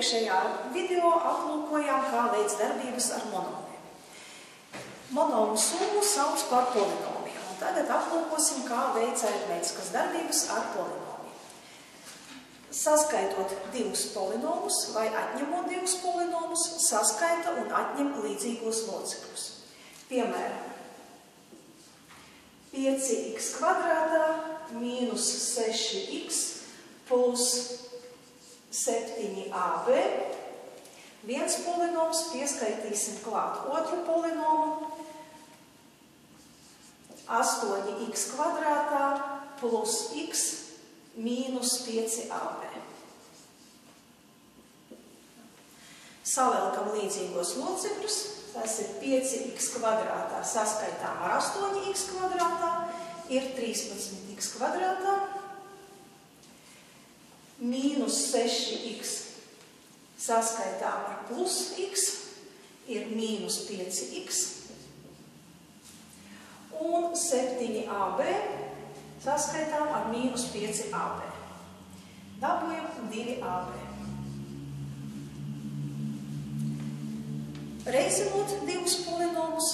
iepriekšējā video aplūkojām, kā veids darbības ar monomiem. Monomu summu sauc par polinomiem, un tagad aplūkosim, kā veids aritmētiskas darbības ar polinomiem. Saskaitot divus polinomus vai atņemot divus polinomus, saskaita un atņem līdzīgos locekļus. Piemēram, 5x kvadrātā mīnus 6x plus 7ab. Viens polinoms, pieskaitīsim klāt otru polinomu. 8x kvadrātā plus x mīnus 5ab. Savelkam līdzīgos locekļus. Tas ir 5x kvadrātā saskaitām ar 8x kvadrātā, ir 13x kvadrātā, mīnus 6x saskaitām ar plus x, ir mīnus 5x, un 7ab saskaitām ar mīnus 5ab. Dabūjam 2ab. Reizinot divus polinomus,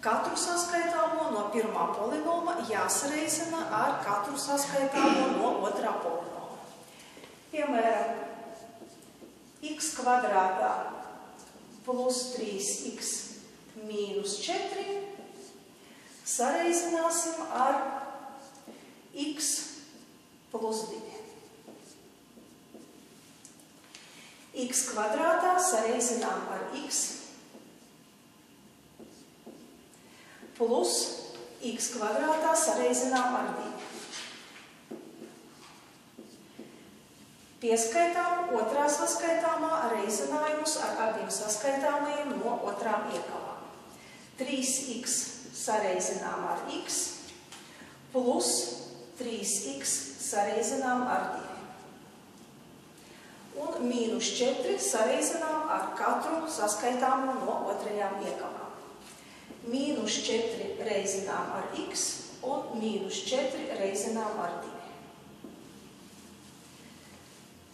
katru saskaitāmo no pirmā polinoma jāsareizina ar katru saskaitāmo no otrā polinoma. Piemēram, x kvadrātā plus 3x mīnus 4 sareizināsim ar x plus 2. X kvadrātā sareizinām ar x plus x kvadrātā sareizinām ar 2. Pieskaitām otrā saskaitāmā reizinājumus ar abiem saskaitāmajiem no otrām iekavām. 3x sareizinām ar x plus 3x sareizinām ar 2. Un mīnus 4 sareizinām ar katru saskaitāmo no otrajām iekavām. Mīnus 4 reizinām ar x un mīnus 4 reizinām ar 2.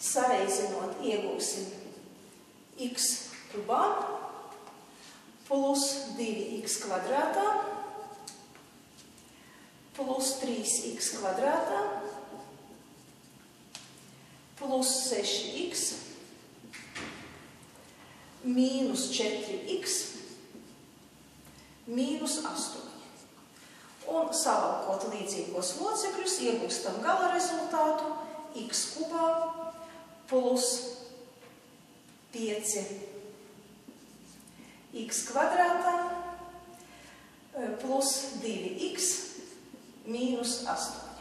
Sareizinot iegūsim x kubā plus 2x kvadrātā plus 3x kvadrātā plus 6x mīnus 4x mīnus 8. Un savalkot līdzīgos locekļus, iegūstam gala rezultātu x kubā plus 5 x kvadrātā plus 2x mīnus 8.